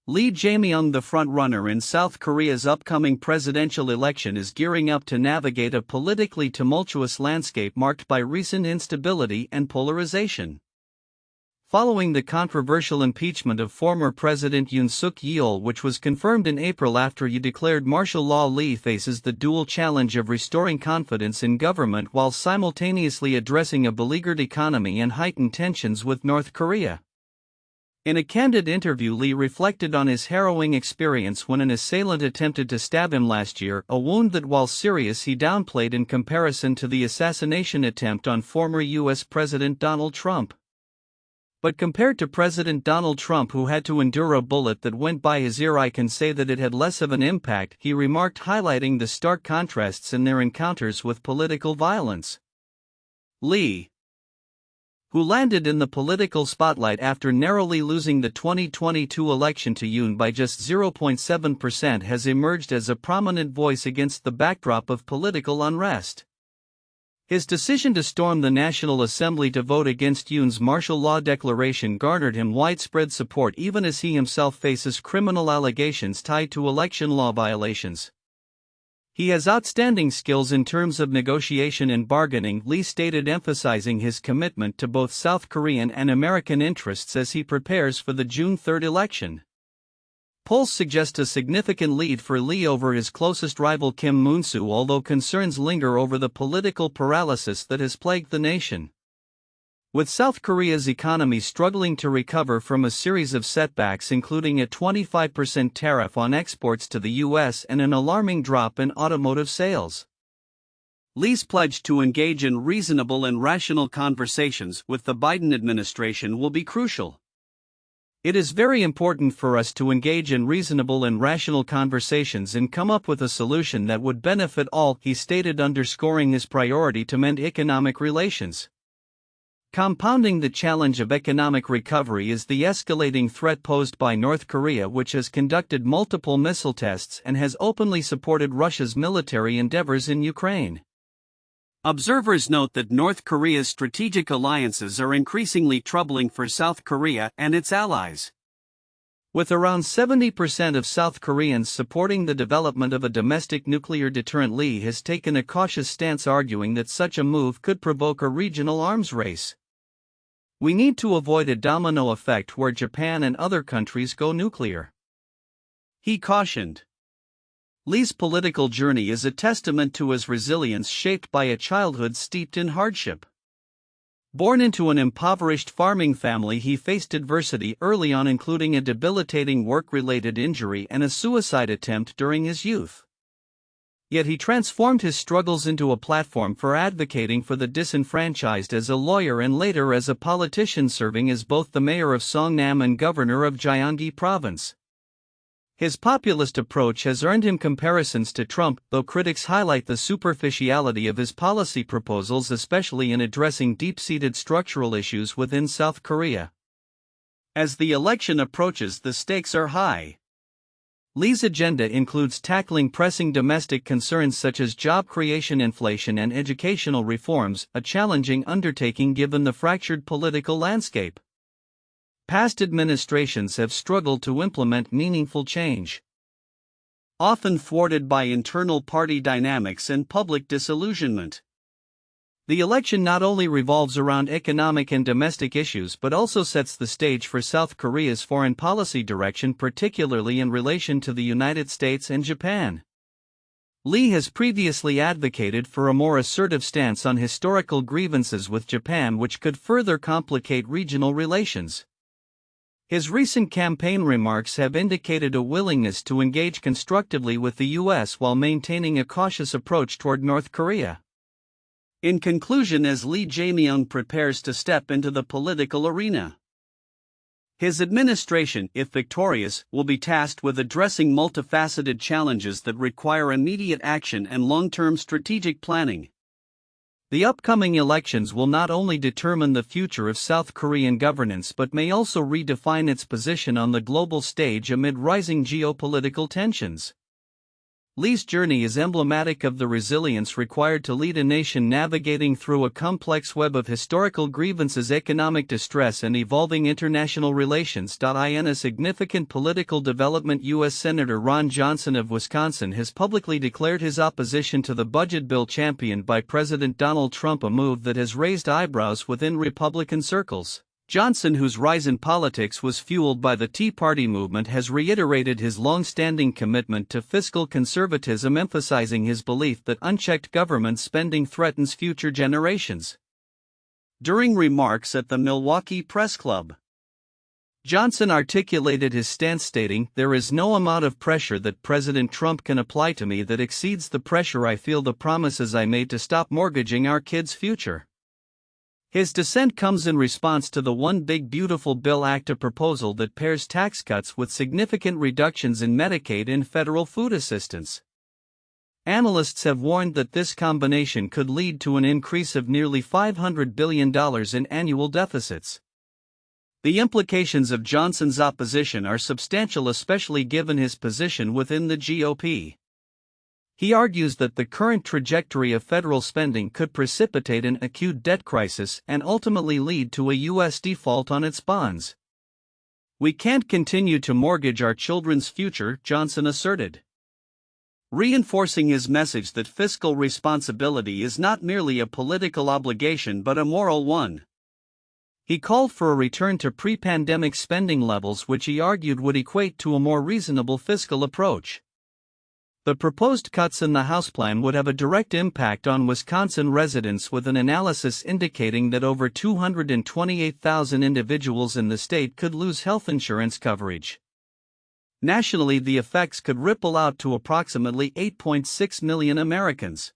Lee Jae-myung, the frontrunner in South Korea's upcoming presidential election, is gearing up to navigate a politically tumultuous landscape marked by recent instability and polarization. Following the controversial impeachment of former President Yoon Suk Yeol, which was confirmed in April after he declared martial law, Lee faces the dual challenge of restoring confidence in government while simultaneously addressing a beleaguered economy and heightened tensions with North Korea. In a candid interview, Lee reflected on his harrowing experience when an assailant attempted to stab him last year, a wound that, while serious, he downplayed in comparison to the assassination attempt on former U.S. President Donald Trump. But compared to President Donald Trump, who had to endure a bullet that went by his ear, I can say that it had less of an impact, he remarked, highlighting the stark contrasts in their encounters with political violence. Lee, who landed in the political spotlight after narrowly losing the 2022 election to Yoon by just 0.7%, has emerged as a prominent voice against the backdrop of political unrest. His decision to storm the National Assembly to vote against Yoon's martial law declaration garnered him widespread support, even as he himself faces criminal allegations tied to election law violations. He has outstanding skills in terms of negotiation and bargaining, Lee stated, emphasizing his commitment to both South Korean and American interests as he prepares for the June 3 election. Polls suggest a significant lead for Lee over his closest rival Kim Moon-soo, although concerns linger over the political paralysis that has plagued the nation. With South Korea's economy struggling to recover from a series of setbacks, including a 25% tariff on exports to the U.S. and an alarming drop in automotive sales, Lee's pledge to engage in reasonable and rational conversations with the Biden administration will be crucial. It is very important for us to engage in reasonable and rational conversations and come up with a solution that would benefit all, he stated, underscoring his priority to mend economic relations. Compounding the challenge of economic recovery is the escalating threat posed by North Korea, which has conducted multiple missile tests and has openly supported Russia's military endeavors in Ukraine. Observers note that North Korea's strategic alliances are increasingly troubling for South Korea and its allies. With around 70% of South Koreans supporting the development of a domestic nuclear deterrent, Lee has taken a cautious stance, arguing that such a move could provoke a regional arms race. We need to avoid a domino effect where Japan and other countries go nuclear, he cautioned. Lee's political journey is a testament to his resilience, shaped by a childhood steeped in hardship. Born into an impoverished farming family, he faced adversity early on, including a debilitating work-related injury and a suicide attempt during his youth. Yet he transformed his struggles into a platform for advocating for the disenfranchised as a lawyer and later as a politician, serving as both the mayor of Songnam and governor of Gyeonggi Province. His populist approach has earned him comparisons to Trump, though critics highlight the superficiality of his policy proposals, especially in addressing deep-seated structural issues within South Korea. As the election approaches, the stakes are high. Lee's agenda includes tackling pressing domestic concerns such as job creation, inflation, and educational reforms, a challenging undertaking given the fractured political landscape. Past administrations have struggled to implement meaningful change, often thwarted by internal party dynamics and public disillusionment. The election not only revolves around economic and domestic issues but also sets the stage for South Korea's foreign policy direction, particularly in relation to the United States and Japan. Lee has previously advocated for a more assertive stance on historical grievances with Japan, which could further complicate regional relations. His recent campaign remarks have indicated a willingness to engage constructively with the U.S. while maintaining a cautious approach toward North Korea. In conclusion, as Lee Jae-myung prepares to step into the political arena, his administration, if victorious, will be tasked with addressing multifaceted challenges that require immediate action and long-term strategic planning. The upcoming elections will not only determine the future of South Korean governance but may also redefine its position on the global stage amid rising geopolitical tensions. Lee's journey is emblematic of the resilience required to lead a nation navigating through a complex web of historical grievances, economic distress, and evolving international relations. In a significant political development, U.S. Senator Ron Johnson of Wisconsin has publicly declared his opposition to the budget bill championed by President Donald Trump, a move that has raised eyebrows within Republican circles. Johnson, whose rise in politics was fueled by the Tea Party movement, has reiterated his long-standing commitment to fiscal conservatism, emphasizing his belief that unchecked government spending threatens future generations. During remarks at the Milwaukee Press Club, Johnson articulated his stance, stating, "There is no amount of pressure that President Trump can apply to me that exceeds the pressure I feel the promises I made to stop mortgaging our kids' future." His dissent comes in response to the One Big Beautiful Bill Act, a proposal that pairs tax cuts with significant reductions in Medicaid and federal food assistance. Analysts have warned that this combination could lead to an increase of nearly $500 billion in annual deficits. The implications of Johnson's opposition are substantial, especially given his position within the GOP. He argues that the current trajectory of federal spending could precipitate an acute debt crisis and ultimately lead to a U.S. default on its bonds. "We can't continue to mortgage our children's future," Johnson asserted, reinforcing his message that fiscal responsibility is not merely a political obligation but a moral one. He called for a return to pre-pandemic spending levels, which he argued would equate to a more reasonable fiscal approach. The proposed cuts in the House plan would have a direct impact on Wisconsin residents, with an analysis indicating that over 228,000 individuals in the state could lose health insurance coverage. Nationally, the effects could ripple out to approximately 8.6 million Americans.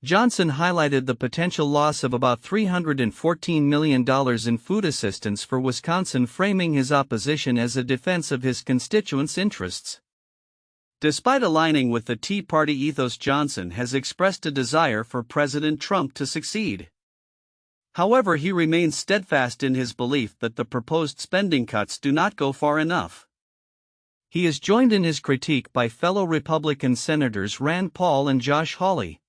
Johnson highlighted the potential loss of about $314 million in food assistance for Wisconsin, framing his opposition as a defense of his constituents' interests. Despite aligning with the Tea Party ethos, Johnson has expressed a desire for President Trump to succeed. However, he remains steadfast in his belief that the proposed spending cuts do not go far enough. He is joined in his critique by fellow Republican Senators Rand Paul and Josh Hawley,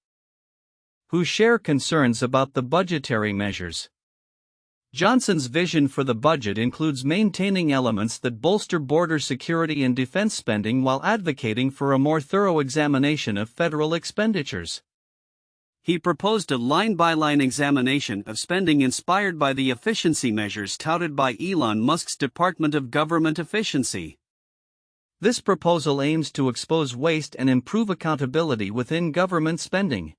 who share concerns about the budgetary measures. Johnson's vision for the budget includes maintaining elements that bolster border security and defense spending while advocating for a more thorough examination of federal expenditures. He proposed a line-by-line examination of spending inspired by the efficiency measures touted by Elon Musk's Department of Government Efficiency. This proposal aims to expose waste and improve accountability within government spending.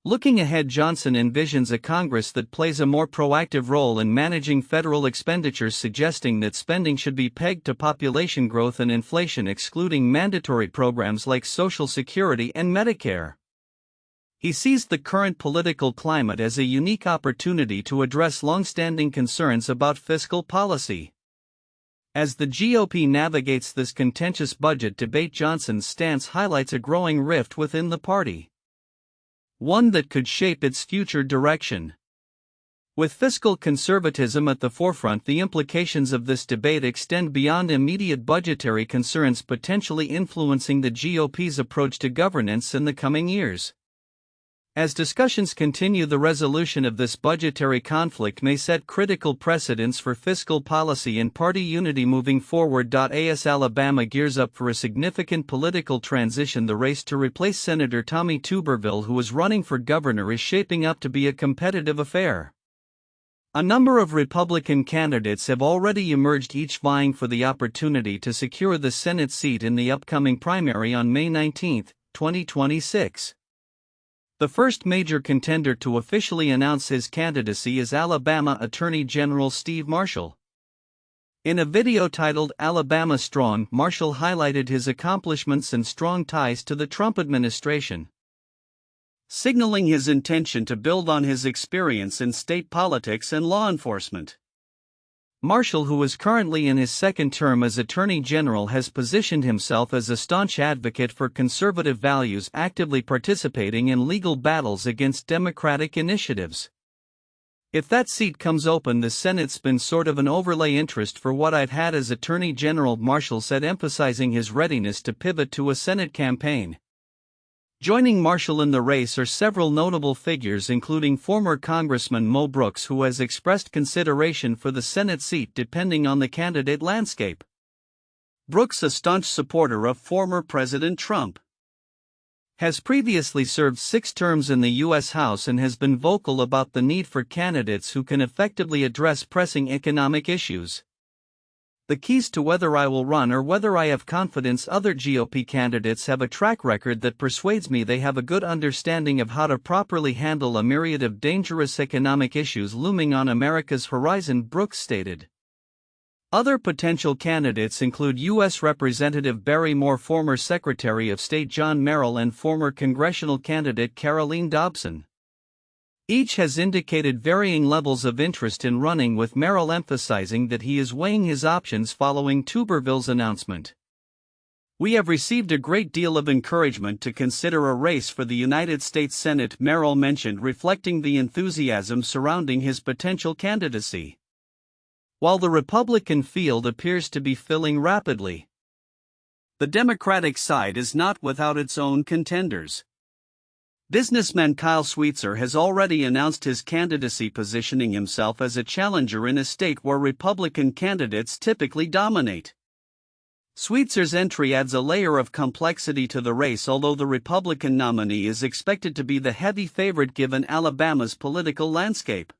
Looking ahead, Johnson envisions a Congress that plays a more proactive role in managing federal expenditures, suggesting that spending should be pegged to population growth and inflation, excluding mandatory programs like Social Security and Medicare. He sees the current political climate as a unique opportunity to address long-standing concerns about fiscal policy. As the GOP navigates this contentious budget debate, Johnson's stance highlights a growing rift within the party, one that could shape its future direction. With fiscal conservatism at the forefront, the implications of this debate extend beyond immediate budgetary concerns, potentially influencing the GOP's approach to governance in the coming years. As discussions continue, the resolution of this budgetary conflict may set critical precedents for fiscal policy and party unity moving forward. As Alabama gears up for a significant political transition, the race to replace Senator Tommy Tuberville, who is running for governor, is shaping up to be a competitive affair. A number of Republican candidates have already emerged, each vying for the opportunity to secure the Senate seat in the upcoming primary on May 19, 2026. The first major contender to officially announce his candidacy is Alabama Attorney General Steve Marshall. In a video titled "Alabama Strong," Marshall highlighted his accomplishments and strong ties to the Trump administration, signaling his intention to build on his experience in state politics and law enforcement. Marshall, who is currently in his second term as Attorney General, has positioned himself as a staunch advocate for conservative values, actively participating in legal battles against Democratic initiatives. If that seat comes open, the Senate's been sort of an overlay interest for what I've had as Attorney General, Marshall said, emphasizing his readiness to pivot to a Senate campaign. Joining Marshall in the race are several notable figures, including former Congressman Mo Brooks, who has expressed consideration for the Senate seat depending on the candidate landscape. Brooks, a staunch supporter of former President Trump, has previously served 6 terms in the U.S. House and has been vocal about the need for candidates who can effectively address pressing economic issues. The keys to whether I will run or whether I have confidence other GOP candidates have a track record that persuades me they have a good understanding of how to properly handle a myriad of dangerous economic issues looming on America's horizon, Brooks stated. Other potential candidates include U.S. Representative Barry Moore, former Secretary of State John Merrill, and former congressional candidate Caroline Dobson. Each has indicated varying levels of interest in running, with Merrill emphasizing that he is weighing his options following Tuberville's announcement. We have received a great deal of encouragement to consider a race for the United States Senate, Merrill mentioned, reflecting the enthusiasm surrounding his potential candidacy. While the Republican field appears to be filling rapidly, the Democratic side is not without its own contenders. Businessman Kyle Sweetser has already announced his candidacy, positioning himself as a challenger in a state where Republican candidates typically dominate. Sweetser's entry adds a layer of complexity to the race, although the Republican nominee is expected to be the heavy favorite given Alabama's political landscape.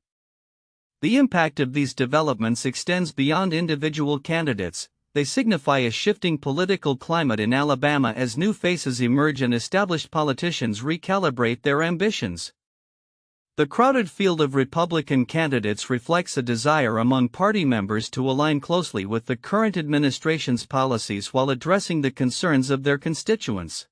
The impact of these developments extends beyond individual candidates. They signify a shifting political climate in Alabama as new faces emerge and established politicians recalibrate their ambitions. The crowded field of Republican candidates reflects a desire among party members to align closely with the current administration's policies while addressing the concerns of their constituents.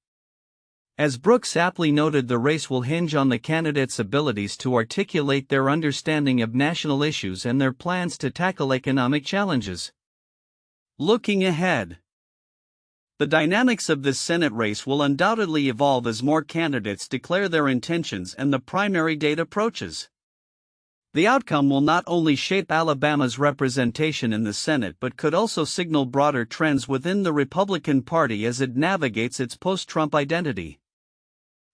As Brooks aptly noted, the race will hinge on the candidates' abilities to articulate their understanding of national issues and their plans to tackle economic challenges. Looking ahead, the dynamics of this Senate race will undoubtedly evolve as more candidates declare their intentions and the primary date approaches. The outcome will not only shape Alabama's representation in the Senate but could also signal broader trends within the Republican Party as it navigates its post-Trump identity.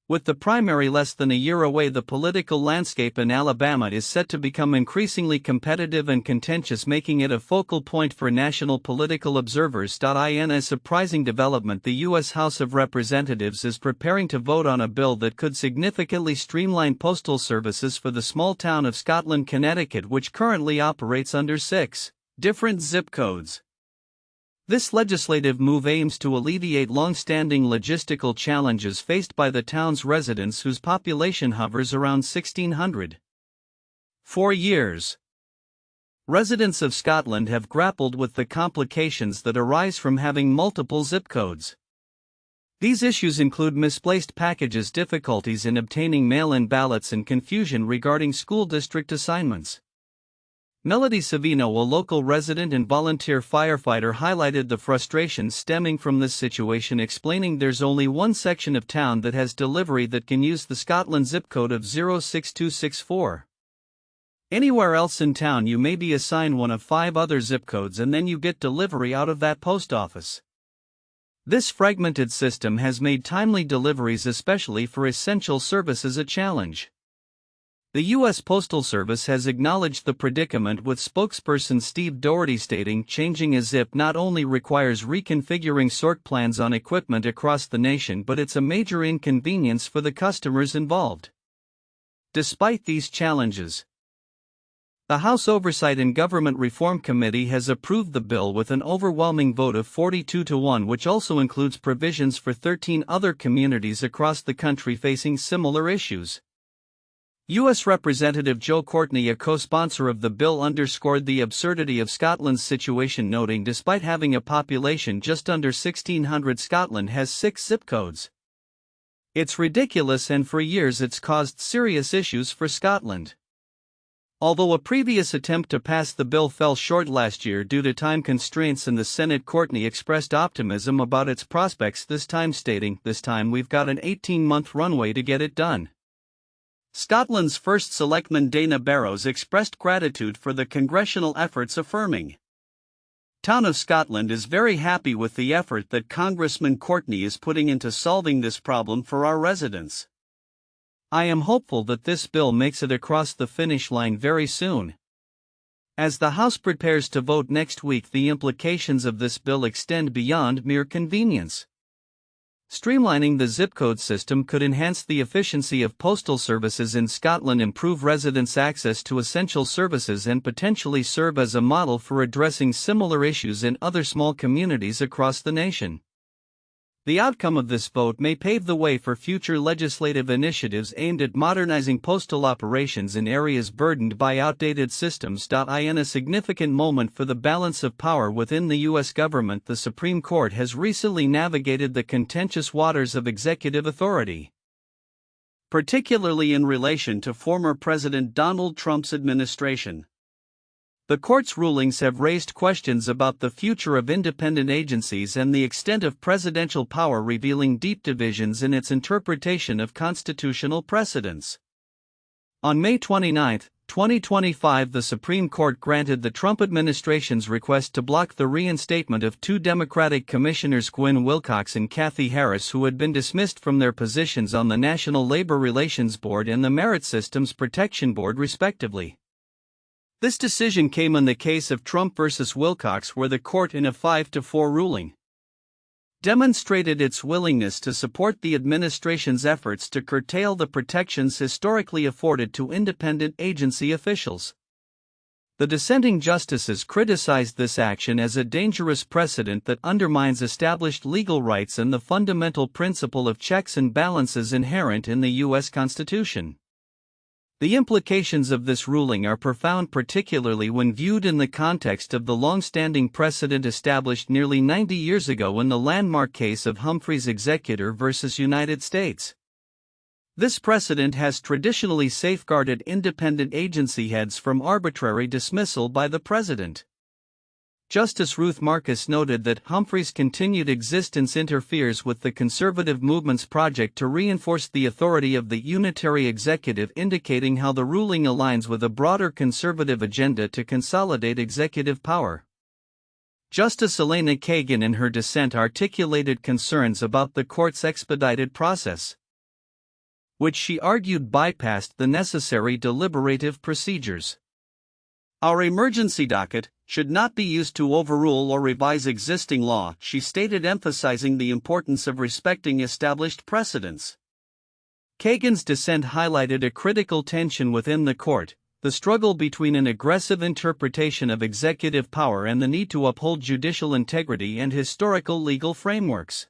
With the primary less than a year away, the political landscape in Alabama is set to become increasingly competitive and contentious, making it a focal point for national political observers. In a surprising development, the U.S. House of Representatives is preparing to vote on a bill that could significantly streamline postal services for the small town of Scotland, Connecticut, which currently operates under 6 different zip codes. This legislative move aims to alleviate long-standing logistical challenges faced by the town's residents, whose population hovers around 1,600. For years, residents of Scotland have grappled with the complications that arise from having multiple zip codes. These issues include misplaced packages, difficulties in obtaining mail-in ballots, and confusion regarding school district assignments. Melody Savino, a local resident and volunteer firefighter, highlighted the frustration stemming from this situation, explaining there's only one section of town that has delivery that can use the Scotland zip code of 06264. Anywhere else in town you may be assigned one of 5 other zip codes and then you get delivery out of that post office. This fragmented system has made timely deliveries, especially for essential services, a challenge. The U.S. Postal Service has acknowledged the predicament, with spokesperson Steve Doherty stating changing a zip not only requires reconfiguring sort plans on equipment across the nation, but it's a major inconvenience for the customers involved. Despite these challenges, the House Oversight and Government Reform Committee has approved the bill with an overwhelming vote of 42-1, which also includes provisions for 13 other communities across the country facing similar issues. U.S. Representative Joe Courtney, a co-sponsor of the bill, underscored the absurdity of Scotland's situation, noting despite having a population just under 1,600, Scotland has 6 zip codes. It's ridiculous, and for years it's caused serious issues for Scotland. Although a previous attempt to pass the bill fell short last year due to time constraints in the Senate, Courtney expressed optimism about its prospects this time, stating, "This time we've got an 18-month runway to get it done." Scotland's first selectman Dana Barrows expressed gratitude for the congressional efforts, affirming, "Town of Scotland is very happy with the effort that Congressman Courtney is putting into solving this problem for our residents. I am hopeful that this bill makes it across the finish line very soon." As the House prepares to vote next week, the implications of this bill extend beyond mere convenience. Streamlining the zip code system could enhance the efficiency of postal services in Scotland, improve residents' access to essential services, and potentially serve as a model for addressing similar issues in other small communities across the nation. The outcome of this vote may pave the way for future legislative initiatives aimed at modernizing postal operations in areas burdened by outdated systems. In a significant moment for the balance of power within the U.S. government, the Supreme Court has recently navigated the contentious waters of executive authority, particularly in relation to former President Donald Trump's administration. The court's rulings have raised questions about the future of independent agencies and the extent of presidential power, revealing deep divisions in its interpretation of constitutional precedents. On May 29, 2025, the Supreme Court granted the Trump administration's request to block the reinstatement of two Democratic commissioners, Gwen Wilcox and Kathy Harris, who had been dismissed from their positions on the National Labor Relations Board and the Merit Systems Protection Board, respectively. This decision came in the case of Trump versus Wilcox, where the court, in a 5-4 ruling, demonstrated its willingness to support the administration's efforts to curtail the protections historically afforded to independent agency officials. The dissenting justices criticized this action as a dangerous precedent that undermines established legal rights and the fundamental principle of checks and balances inherent in the U.S. Constitution. The implications of this ruling are profound, particularly when viewed in the context of the long-standing precedent established nearly 90 years ago in the landmark case of Humphrey's Executor versus United States. This precedent has traditionally safeguarded independent agency heads from arbitrary dismissal by the president. Justice Ruth Marcus noted that Humphrey's continued existence interferes with the conservative movement's project to reinforce the authority of the unitary executive, indicating how the ruling aligns with a broader conservative agenda to consolidate executive power. Justice Elena Kagan, in her dissent, articulated concerns about the court's expedited process, which she argued bypassed the necessary deliberative procedures. "Our emergency docket should not be used to overrule or revise existing law," she stated, emphasizing the importance of respecting established precedents. Kagan's dissent highlighted a critical tension within the court: the struggle between an aggressive interpretation of executive power and the need to uphold judicial integrity and historical legal frameworks.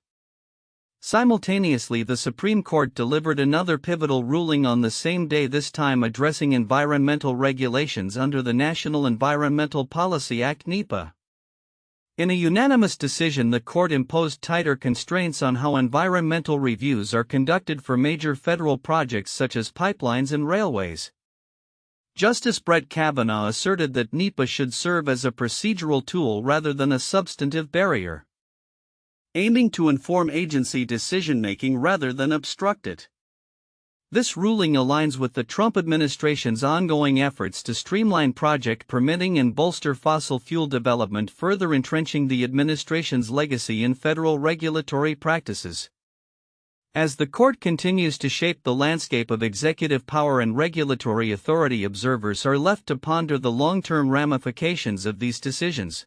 Simultaneously, the Supreme Court delivered another pivotal ruling on the same day, this time addressing environmental regulations under the National Environmental Policy Act (NEPA). In a unanimous decision, the court imposed tighter constraints on how environmental reviews are conducted for major federal projects such as pipelines and railways. Justice Brett Kavanaugh asserted that NEPA should serve as a procedural tool rather than a substantive barrier, aiming to inform agency decision-making rather than obstruct it. This ruling aligns with the Trump administration's ongoing efforts to streamline project permitting and bolster fossil fuel development, further entrenching the administration's legacy in federal regulatory practices. As the court continues to shape the landscape of executive power and regulatory authority, observers are left to ponder the long-term ramifications of these decisions.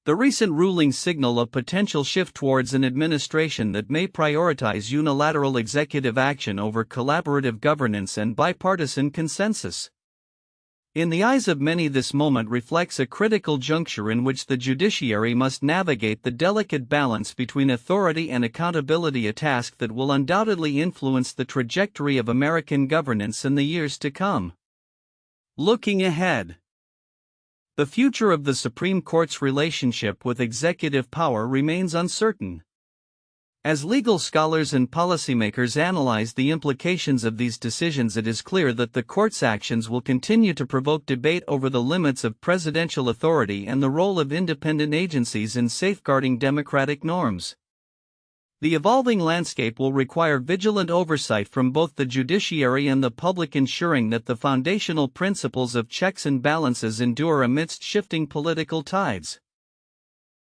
The recent rulings signal a potential shift towards an administration that may prioritize unilateral executive action over collaborative governance and bipartisan consensus. In the eyes of many, this moment reflects a critical juncture in which the judiciary must navigate the delicate balance between authority and accountability, a task that will undoubtedly influence the trajectory of American governance in the years to come. Looking ahead, the future of the Supreme Court's relationship with executive power remains uncertain. As legal scholars and policymakers analyze the implications of these decisions, it is clear that the court's actions will continue to provoke debate over the limits of presidential authority and the role of independent agencies in safeguarding democratic norms. The evolving landscape will require vigilant oversight from both the judiciary and the public, ensuring that the foundational principles of checks and balances endure amidst shifting political tides.